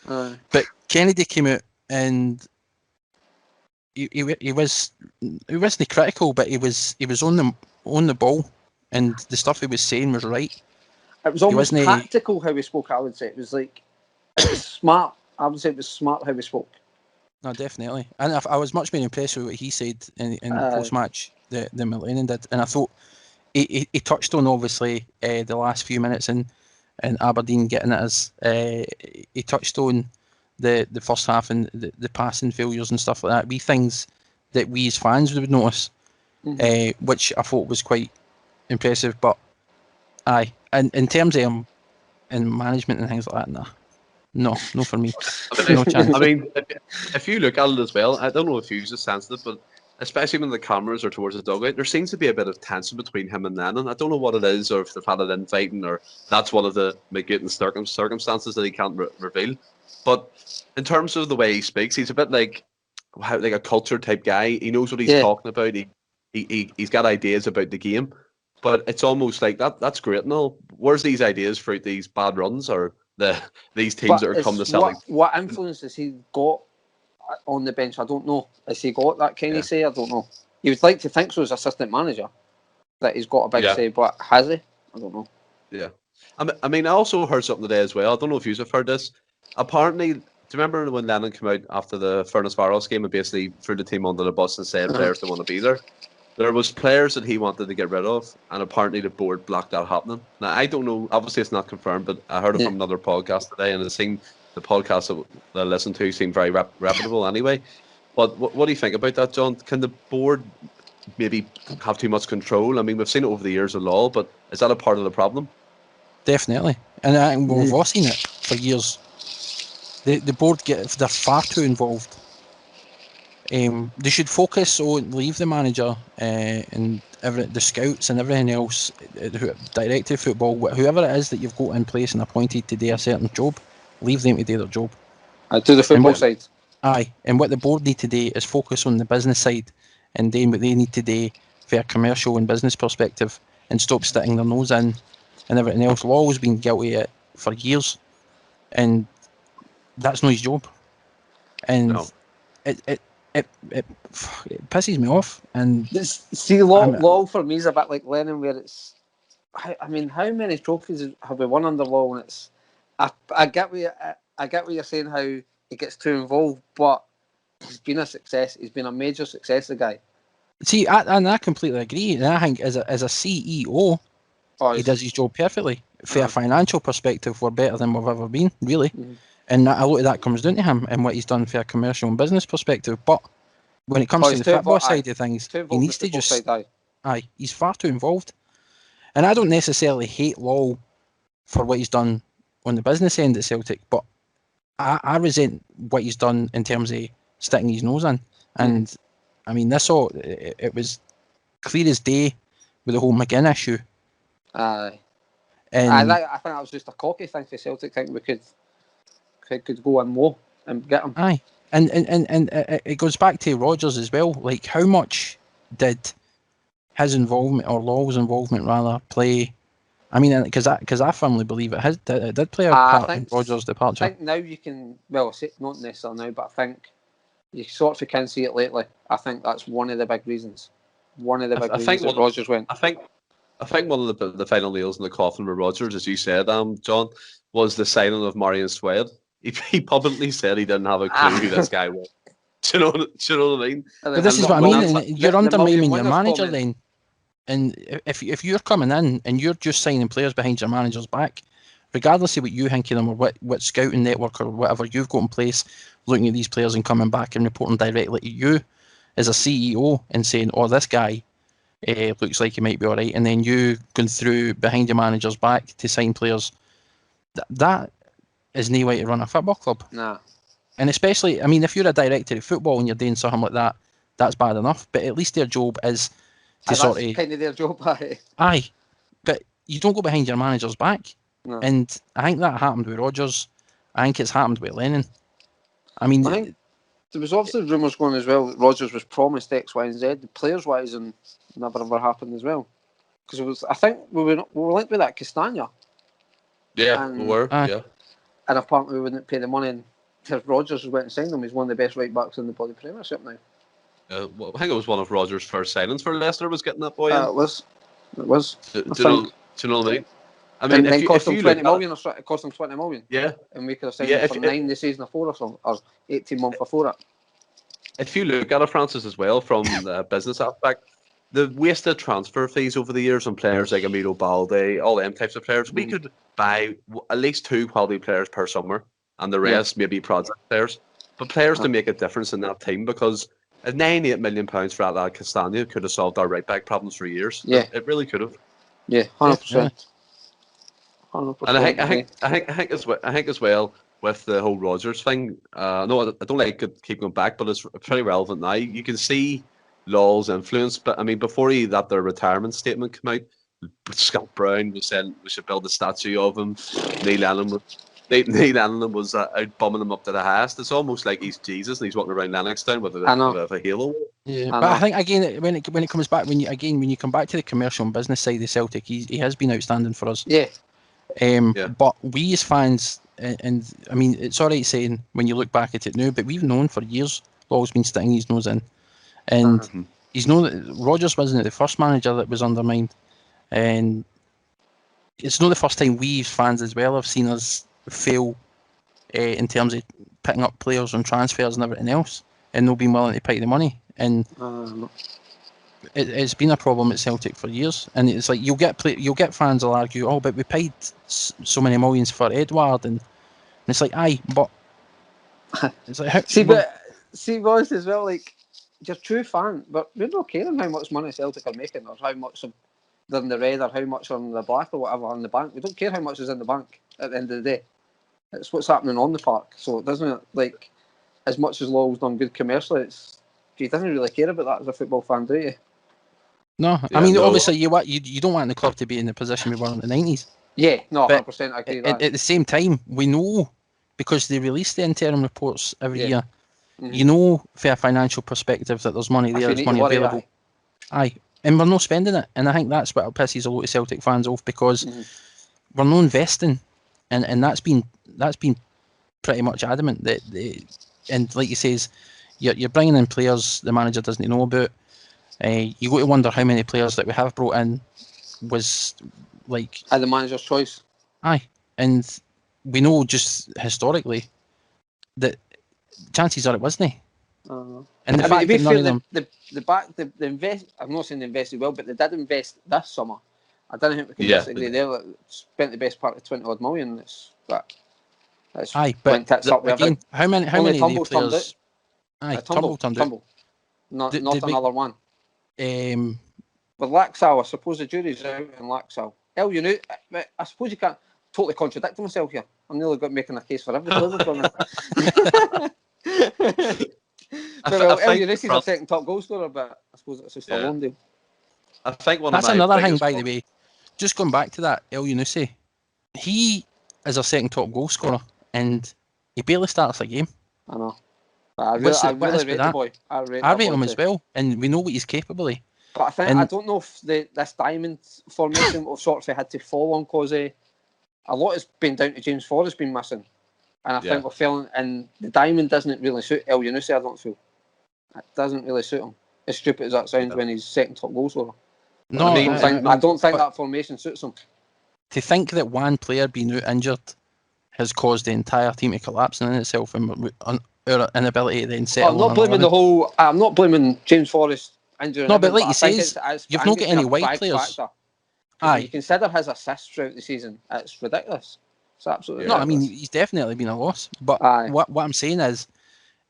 [SPEAKER 2] But Kennedy came out and he wasn't critical, but he was on the ball, and the stuff he was saying was right.
[SPEAKER 3] It was almost tactical how he spoke. I would say it was like it was smart. I would say it was smart how he spoke.
[SPEAKER 2] No, definitely, and I was much more impressed with what he said in the post match than Lennon did, and I thought. He touched on obviously the last few minutes in Aberdeen getting it as he touched on the first half and the passing failures and stuff like that. Wee things that we as fans would notice, which I thought was quite impressive. But aye, and in terms of him in management and things like that, no for me, no chance.
[SPEAKER 1] I mean, if you look at it as well, I don't know if you're just sensitive, but especially when the cameras are towards the dugout, there seems to be a bit of tension between him and Lennon. I don't know what it is, or if they've had it infighting, or that's one of the mitigating circumstances that he can't reveal. But in terms of the way he speaks, he's a bit like a culture type guy. He knows what he's talking about. He's got ideas about the game, but it's almost like that's great and all. Where's these ideas for these bad runs or these teams that are coming to Celtic?
[SPEAKER 3] What influence has he got on the bench? I don't know. Has he got that kind of say? I don't know. You would like to think so as assistant manager that he's got a big say, but has he? I don't know.
[SPEAKER 1] Yeah. I mean, I also heard something today as well. I don't know if you've heard this. Apparently, do you remember when Lennon came out after the Furness-Varos game and basically threw the team under the bus and said players don't want to be there? There was players that he wanted to get rid of, and apparently the board blocked that happening. Now, I don't know. Obviously, it's not confirmed, but I heard it from another podcast today, and it seemed the podcast that I listened to seemed very reputable anyway. But what do you think about that, John? Can the board maybe have too much control? I mean, we've seen it over the years a lot, but is that a part of the problem?
[SPEAKER 2] Definitely, and we've all seen it for years. The board they're far too involved. They should focus on leave the manager and the scouts and everything else, director football, whoever it is that you've got in place and appointed to do a certain job, leave them to do their job.
[SPEAKER 3] To the football side.
[SPEAKER 2] Aye, and what the board need to do is focus on the business side and doing what they need to do for a commercial and business perspective and stop sticking their nose in and everything else. We've always been guilty of it for years, and that's not his job. And it pisses me off. And
[SPEAKER 3] see, law for me is a bit like Lennon, where it's. I mean, how many trophies have we won under Law? And it's. I get what you're saying. How he gets too involved, but he's been a success. He's been a major success, the guy.
[SPEAKER 2] See, I completely agree, and I think as a CEO, he does his job perfectly. From a financial perspective, we're better than we've ever been, really. And a lot of that comes down to him and what he's done from a commercial and business perspective. But when it comes to the football side of things, he needs to just... he's far too involved. And I don't necessarily hate Law for what he's done on the business end at Celtic, but I resent what he's done in terms of sticking his nose in. And, I mean, it was clear as day with the whole McGinn issue.
[SPEAKER 3] Aye.
[SPEAKER 2] And
[SPEAKER 3] I think that was just a cocky thing for Celtic, think we could go in more and get him.
[SPEAKER 2] Aye. And it goes back to Rodgers as well. Like, how much did his involvement, or Law's involvement rather, play? I mean, because I firmly believe it did play a part in Rodgers' departure.
[SPEAKER 3] I think now you can, well, not necessarily now, but I think you sort of can see it lately. I think that's one of the big reasons. One of the big reasons that Rodgers went.
[SPEAKER 1] I think one of the final nails in the coffin with Rodgers, as you said, John, was the signing of Marion Swed. He publicly said he didn't have a clue who this guy was. Do you know what I mean?
[SPEAKER 2] But this is what I mean. You're undermining your manager then. And if you're coming in and you're just signing players behind your manager's back, regardless of what you think of them or what scouting network or whatever you've got in place, looking at these players and coming back and reporting directly to you as a CEO and saying, "Oh, this guy looks like he might be all right," and then you going through behind your manager's back to sign players, that is no way to run a football club.
[SPEAKER 3] Nah.
[SPEAKER 2] And especially, I mean, if you're a director of football and you're doing something like that, that's bad enough. But at least their job is to sort of...
[SPEAKER 3] kind of their job, aye.
[SPEAKER 2] Aye. But you don't go behind your manager's back.
[SPEAKER 3] No.
[SPEAKER 2] And I think that happened with Rodgers. I think it's happened with Lennon. I mean...
[SPEAKER 3] there was obviously rumours going as well that Rodgers was promised X, Y and Z, players-wise, and never ever happened as well. Because it was, I think we were linked with that Castagna.
[SPEAKER 1] Yeah, we were, yeah.
[SPEAKER 3] And apparently we wouldn't pay the money, and Rodgers went and signed him. He's one of the best right-backs in the bloody Premiership now.
[SPEAKER 1] Well, I think it was one of Rodgers' first signings for Leicester was getting that boy in.
[SPEAKER 3] It was.
[SPEAKER 1] Do you know what I mean? I mean,
[SPEAKER 3] and cost him 20 million, or it cost him 20 million.
[SPEAKER 1] Yeah.
[SPEAKER 3] And we could have signed him for 9 the season before or something, or 18 months before it.
[SPEAKER 1] If you look at it, Francis, as well, from the business aspect, the wasted transfer fees over the years on players like Amiro Balde, all them types of players, we could buy at least 2 quality players per summer, and the rest maybe project players. But players to make a difference in that team, because a £98 million for that Castagna could have solved our right back problems for years.
[SPEAKER 3] Yeah,
[SPEAKER 1] it really could have.
[SPEAKER 3] Yeah, 100%. 100%.
[SPEAKER 1] And I think as well with the whole Rodgers thing. No, I don't like it keep going back, but it's pretty relevant now. You can see Law's influence, but I mean, before their retirement statement came out, Scott Brown was saying we should build a statue of him. Neil Lennon was out bumming him up to the highest. It's almost like he's Jesus and he's walking around Lennoxtown with a halo.
[SPEAKER 2] Yeah, but I think again when it comes back when you come back to the commercial and business side of Celtic, he has been outstanding for us.
[SPEAKER 3] Yeah.
[SPEAKER 2] But we as fans, and I mean, it's all right saying when you look back at it now, but we've known for years Law's been sticking his nose in, and he's known that Rodgers wasn't the first manager that was undermined, and it's not the first time we as fans as well have seen us fail in terms of picking up players on transfers and everything else, and not being willing to pay the money. And it's been a problem at Celtic for years. And it's like you'll get fans will argue, "Oh, but we paid so many millions for Edward," and it's like, aye, but it's like
[SPEAKER 3] see, boys, as well. Like, you're true fan, but we're not caring how much money Celtic are making, or how much they're in the red, or how much are in the black, or whatever in the bank. We don't care how much is in the bank at the end of the day. It's what's happening on the park. So it doesn't, like, as much as Law's done good commercially, you doesn't really care about that as a football fan, do you?
[SPEAKER 2] No, I mean, obviously you don't want the club to be in the position we were in the 90s.
[SPEAKER 3] Yeah, no, 100%. I agree with that.
[SPEAKER 2] At the same time, we know, because they release the interim reports every year, you know, from a financial perspective, that there's money there, there's money available. Aye, and we're not spending it, and I think that's what pisses a lot of Celtic fans off, because we're not investing, and that's been pretty much adamant that and like you says, you're bringing in players the manager doesn't know about. You got to wonder how many players that we have brought in was like
[SPEAKER 3] at the manager's choice.
[SPEAKER 2] Aye, and we know just historically that chances are it wasn't. And the
[SPEAKER 3] I mean, to
[SPEAKER 2] fact
[SPEAKER 3] be
[SPEAKER 2] that none
[SPEAKER 3] fair,
[SPEAKER 2] of them,
[SPEAKER 3] the invest. I'm not saying they invested well, but they did invest this summer. I don't think we can disagree there. Like, spent the best part of 20 odd million. That's
[SPEAKER 2] aye,
[SPEAKER 3] went
[SPEAKER 2] but
[SPEAKER 3] tits up with
[SPEAKER 2] again, how many
[SPEAKER 3] only
[SPEAKER 2] of the
[SPEAKER 3] Tumble turned
[SPEAKER 2] players? Aye,
[SPEAKER 3] Tumble
[SPEAKER 2] turned out.
[SPEAKER 3] Not
[SPEAKER 2] Did we,
[SPEAKER 3] another one. With Laxal, I suppose the jury's out in Laxal. I suppose you can't totally contradict myself here. I'm nearly making a case for every player we've gone in. El Yunusi's our second top goal scorer, but I suppose it's just a loan deal.
[SPEAKER 1] I think
[SPEAKER 2] that's another thing, by the way. Just going back to that, El Yunusi, he is our second top goal scorer, and he barely starts a game.
[SPEAKER 3] I know. I really rate the boy. I rate
[SPEAKER 2] him as well, and we know what he's capable of.
[SPEAKER 3] But I don't know if this diamond formation will sort of had to fall on because a lot has been down to James Forrest being missing, and I think we're feeling, and the diamond doesn't really suit El Yunusi. I don't feel it doesn't really suit him. As stupid as that sounds, when he's second top goal scorer.
[SPEAKER 2] No,
[SPEAKER 3] I don't think that formation suits him.
[SPEAKER 2] To think that one player being out injured has caused the entire team to collapse in itself, and our inability to then settle.
[SPEAKER 3] I'm not blaming James Forrest injury.
[SPEAKER 2] No, but like you say, you've not got any wide players.
[SPEAKER 3] When you consider his assists throughout the season, it's ridiculous. It's absolutely ridiculous.
[SPEAKER 2] I mean, he's definitely been a loss. But what I'm saying is,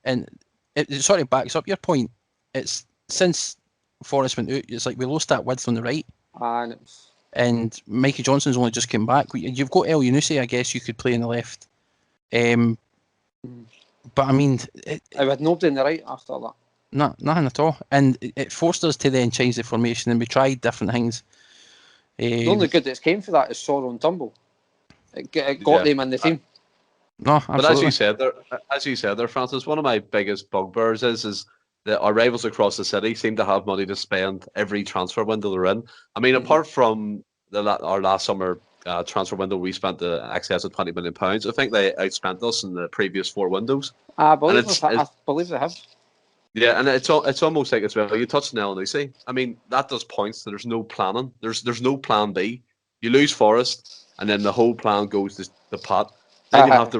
[SPEAKER 2] and it sort of backs up your point. It's since Forrest went out, it's like we lost that width on the right. And Mikey Johnson's only just came back. You've got El Yunusi, I guess you could play in the left. But I mean,
[SPEAKER 3] I had nobody in the right after that.
[SPEAKER 2] No, nothing at all. And it forced us to then change the formation, and we tried different things.
[SPEAKER 3] The only good that's came for that is Sorrow and Tumble. It got them in the team.
[SPEAKER 2] No, absolutely.
[SPEAKER 1] But as you said there, Francis, one of my biggest bugbears is that our rivals across the city seem to have money to spend every transfer window they're in. I mean, apart from our last summer transfer window, we spent the excess of £20 million. I think they outspent us in the previous 4 windows.
[SPEAKER 3] I believe they have.
[SPEAKER 1] Yeah, and it's almost like as well. You touched on Elyounoussi. I mean, that does points that there's no planning. There's no plan B. You lose Forrest, and then the whole plan goes to the pot. Then you have to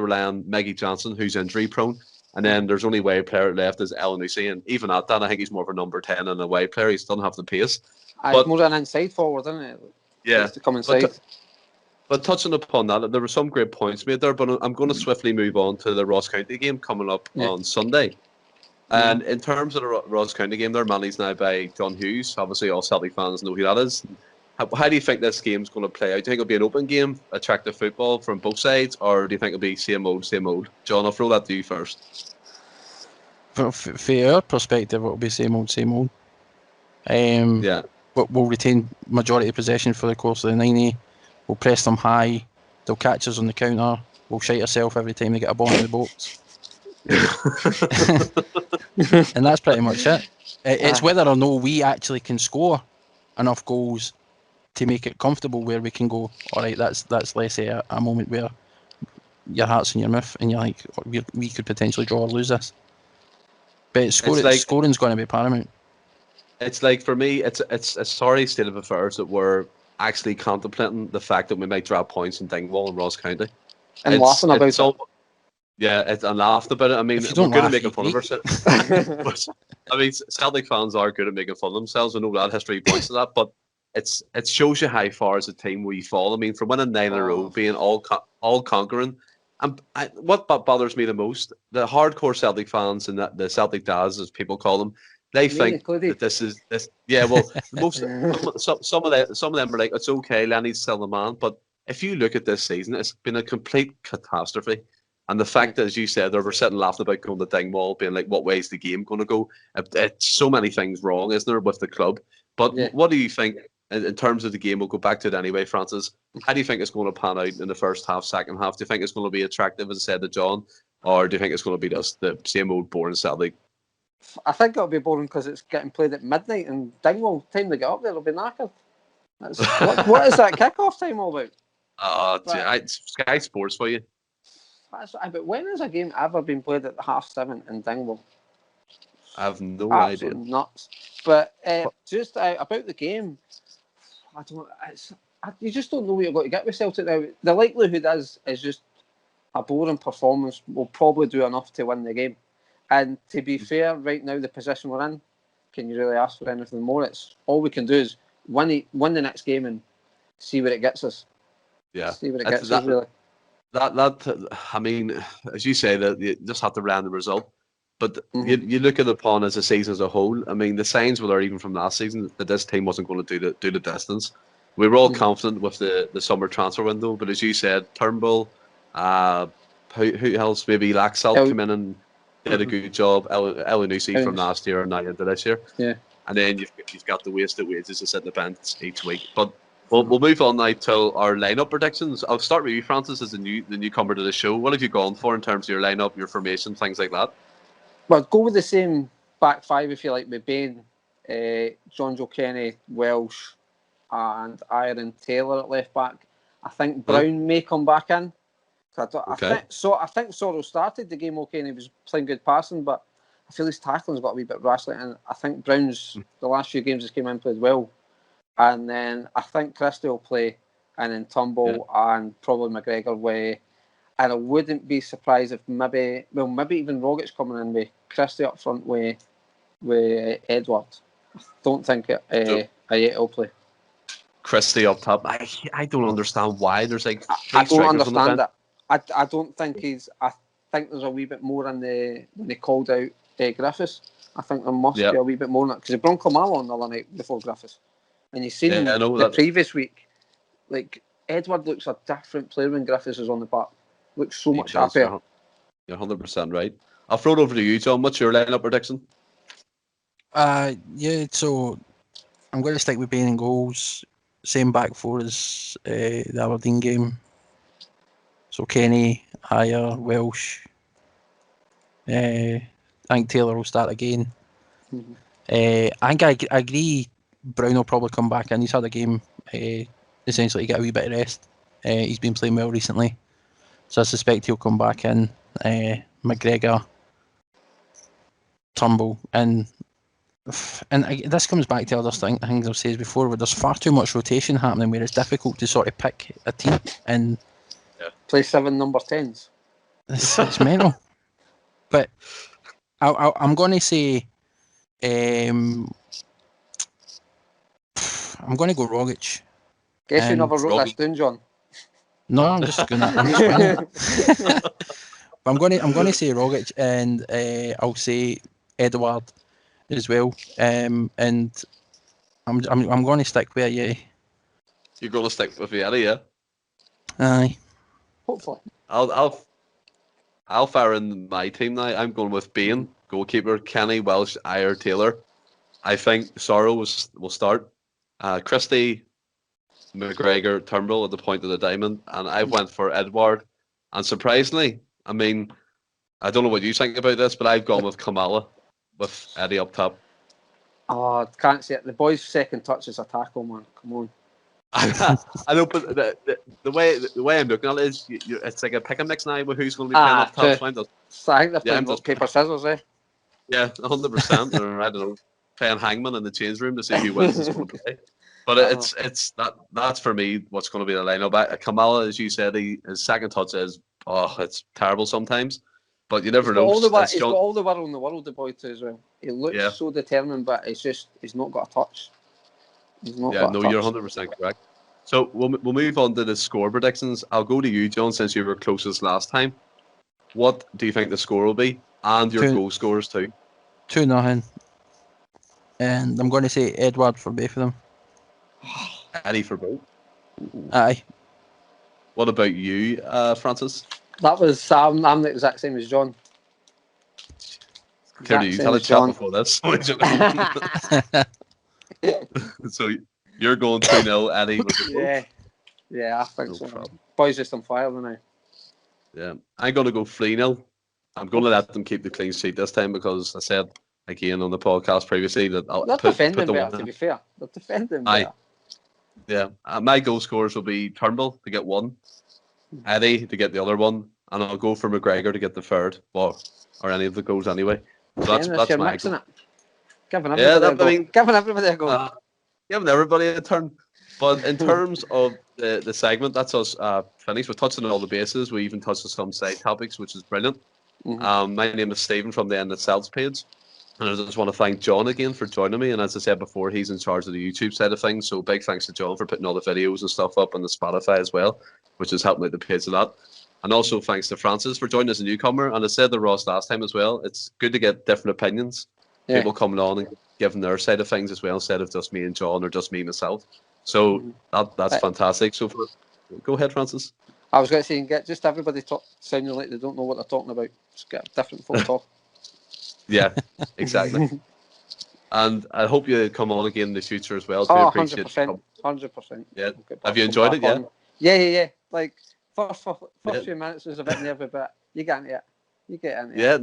[SPEAKER 1] rely on Maggie Johnson, who's injury prone, and then there's only away player left is Elyounoussi, and even at that, I think he's more of a number 10 than a away player. He doesn't have the pace.
[SPEAKER 3] He's more an inside forward, isn't it?
[SPEAKER 1] Yeah,
[SPEAKER 3] to come inside.
[SPEAKER 1] But touching upon that, there were some great points made there, but I'm going to swiftly move on to the Ross County game coming up on Sunday. And in terms of the Ross County game, they're managed now by John Hughes. Obviously, all Celtic fans know who that is. How do you think this game's going to play out? Do you think it'll be an open game, attractive football from both sides, or do you think it'll be same old, same old? John, I'll throw that to you first.
[SPEAKER 2] From our perspective, it'll be same old, same old. But we'll retain majority of possession for the course of the 90. We'll press them high. They'll catch us on the counter. We'll shite ourselves every time they get a ball in the box. And that's pretty much it. It's whether or no we actually can score enough goals to make it comfortable where we can go, all right, that's let's say a moment where your heart's in your mouth and you're like, we could potentially draw or lose this. But scoring's going to be paramount.
[SPEAKER 1] It's like, for me, it's a sorry state of affairs that we're actually contemplating the fact that we might drop points in Dingwall and Ross County.
[SPEAKER 3] And laughing about it.
[SPEAKER 1] And laughed about it. I mean, we're good at making fun of ourselves. I mean, Celtic fans are good at making fun of themselves. I know that history points to that, but it shows you how far as a team we fall. I mean, from winning 9 in a row, being all conquering. And what bothers me the most, the hardcore Celtic fans and the Celtic dads, as people call them, they think that this is this. Yeah, well, some of them are like, it's okay, Lenny's still the man. But if you look at this season, it's been a complete catastrophe. And the fact that, as you said, they were sitting laughing about going to Dingwall, being like, what way is the game going to go? It's so many things wrong, isn't there, with the club? But what do you think in terms of the game? We'll go back to it anyway, Francis. How do you think it's going to pan out in the first half, second half? Do you think it's going to be attractive, as I said to John? Or do you think it's going to be just the same old boring Celtic?
[SPEAKER 3] I think it'll be boring because it's getting played at midnight in Dingwall. Time to get up there, it'll be knackered. What is that kickoff time all about?
[SPEAKER 1] It's Sky Sports for you.
[SPEAKER 3] But when has a game ever been played at 7:30 in Dingwall?
[SPEAKER 1] I have no idea.
[SPEAKER 3] Nuts. But just about the game, you just don't know what you're going to get with Celtic now. The likelihood is just a boring performance will probably do enough to win the game. And to be fair, right now the position we're in, can you really ask for anything more? It's all we can do is win the next game and see where it gets us.
[SPEAKER 1] Yeah,
[SPEAKER 3] See where it gets us, really.
[SPEAKER 1] I mean, as you say, that you just have to round the result. But you look at upon as a season as a whole. I mean, the signs were there even from last season that this team wasn't going to do the distance. We were all confident with the summer transfer window, but as you said, Turnbull, who else? Maybe Laxalt come in and did a good job. Elyounoussi from last year and now into this year.
[SPEAKER 3] Yeah.
[SPEAKER 1] And then you've got the wasted wages to sit in the bench each week. But we'll move on now to our lineup predictions. I'll start with you, Francis, as the newcomer to the show. What have you gone for in terms of your lineup, your formation, things like that?
[SPEAKER 3] Well, go with the same back five if you like, with Bain, John Joe Kenny, Welsh, and Aaron Taylor at left back. I think Brown may come back in. I think Sorrell started the game okay and he was playing good passing, but I feel his tackling's got a wee bit rash. And I think Brown's the last few games he's came in played well. And then I think Christie will play, and then Turnbull and probably McGregor way. And I wouldn't be surprised if maybe even Rogic coming in with Christie up front with Edward. I don't think Ayet will play.
[SPEAKER 1] Christie up top. I don't understand why there's like
[SPEAKER 3] I don't understand it. I don't think he's. I think there's a wee bit more in when they called out Griffiths. I think there must be a wee bit more in it because he brought Kamala on the other night before Griffiths, and you've seen the previous week. Like Edward looks a different player when Griffiths is on the park. Looks so much happier.
[SPEAKER 1] You're 100% right. I'll throw it over to you, John. What's your lineup prediction?
[SPEAKER 2] So I'm going to stick with Bain in goals. Same back four as the Aberdeen game. So Kenny, Ayer, Welsh. I think Taylor will start again. I think I agree Brown will probably come back in. He's had a game essentially to get a wee bit of rest. He's been playing well recently. So I suspect he'll come back in. McGregor, Turnbull, and this comes back to other things I've said before, where there's far too much rotation happening, where it's difficult to sort of pick a team and
[SPEAKER 3] play 7 number 10s.
[SPEAKER 2] It's mental. But I'm going to say, I'm going to go Rogic.
[SPEAKER 3] Guess you never wrote this down, John.
[SPEAKER 2] No, I'm just going to. But I'm going to say Rogic, and I'll say Edward as well. And I'm going to stick with Ayeti.
[SPEAKER 1] You're going to stick with Ayeti, yeah?
[SPEAKER 2] Aye.
[SPEAKER 3] Hopefully.
[SPEAKER 1] I'll fire in my team now. I'm going with Bain, goalkeeper, Kenny, Welsh, Ayer, Taylor. I think Sorrell will start. Christie, McGregor, Turnbull at the point of the diamond, and I went for Edward. And surprisingly, I mean, I don't know what you think about this, but I've gone with Kamala with Eddie up top.
[SPEAKER 3] Oh, can't see it. The boy's second touch is a tackle, man. Come on.
[SPEAKER 1] I know, but the way I'm looking at it is, it's like a pick and mix now with who's going to be playing up top.
[SPEAKER 3] So I think they're playing rock, paper, scissors, eh?
[SPEAKER 1] Yeah, 100%. Or I don't know, playing hangman in the change room to see who wins is going to play. But that's for me what's going to be the lineup. Kamala, as you said, his second touch is it's terrible sometimes, but you never know.
[SPEAKER 3] He's got all the world in the world, the boy too as well. He looks so determined, but he's not got a touch. He's not got a touch.
[SPEAKER 1] You're 100% correct. So we'll move on to the score predictions. I'll go to you, John, since you were closest last time. What do you think the score will be, and your goal scorers too?
[SPEAKER 2] 2-0, and I'm going to say Edward for both of them.
[SPEAKER 1] Eddie for both.
[SPEAKER 2] Aye.
[SPEAKER 1] What about you, Francis?
[SPEAKER 3] That was I'm the exact same as John.
[SPEAKER 1] Clearly, you've had a chat before this. So you're going 2-0, Eddie.
[SPEAKER 3] Yeah, I think so. Boys just on fire tonight.
[SPEAKER 1] Yeah, I'm going to go 3-0. I'm going to let them keep the clean sheet this time because I said again on the podcast previously that I'll
[SPEAKER 3] they're defending better. To be fair, they're defending better.
[SPEAKER 1] Yeah, my goal scorers will be Turnbull to get 1, Eddie to get the other 1, and I'll go for McGregor to get the 3rd, or any of the goals anyway. So that's my
[SPEAKER 3] mixing it. Giving everybody a goal.
[SPEAKER 1] Giving everybody a turn. But in terms of the segment, that's us finished. We've touched on all the bases. We even touched on some side topics, which is brilliant. My name is Stephen from the End of Celts page. And I just want to thank John again for joining me. And as I said before, he's in charge of the YouTube side of things. So big thanks to John for putting all the videos and stuff up on the Spotify as well, which has helped me the page a lot. And also thanks to Francis for joining as a newcomer. And I said to Ross last time as well, it's good to get different opinions.
[SPEAKER 3] Yeah.
[SPEAKER 1] People coming on and giving their side of things as well, instead of just me and John or just me myself. So that's fantastic. So go ahead, Francis.
[SPEAKER 3] I was going to say, get just everybody sounding like they don't know what they're talking about. Just get different folk talk.
[SPEAKER 1] Yeah, exactly. And I hope you come on again in the future as well.
[SPEAKER 3] Oh, 100%. 100%.
[SPEAKER 1] Yeah. Have you enjoyed it?
[SPEAKER 3] Yeah? Yeah. Like, first few minutes was a bit nervy, but you get into it.
[SPEAKER 1] Yeah,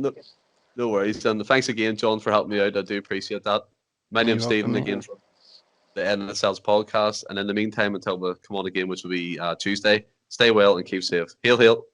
[SPEAKER 1] no worries. And thanks again, John, for helping me out. I do appreciate that. My name's Stephen again from the End of Celts podcast. And in the meantime, until we come on again, which will be Tuesday, stay well and keep safe. Hail, hail.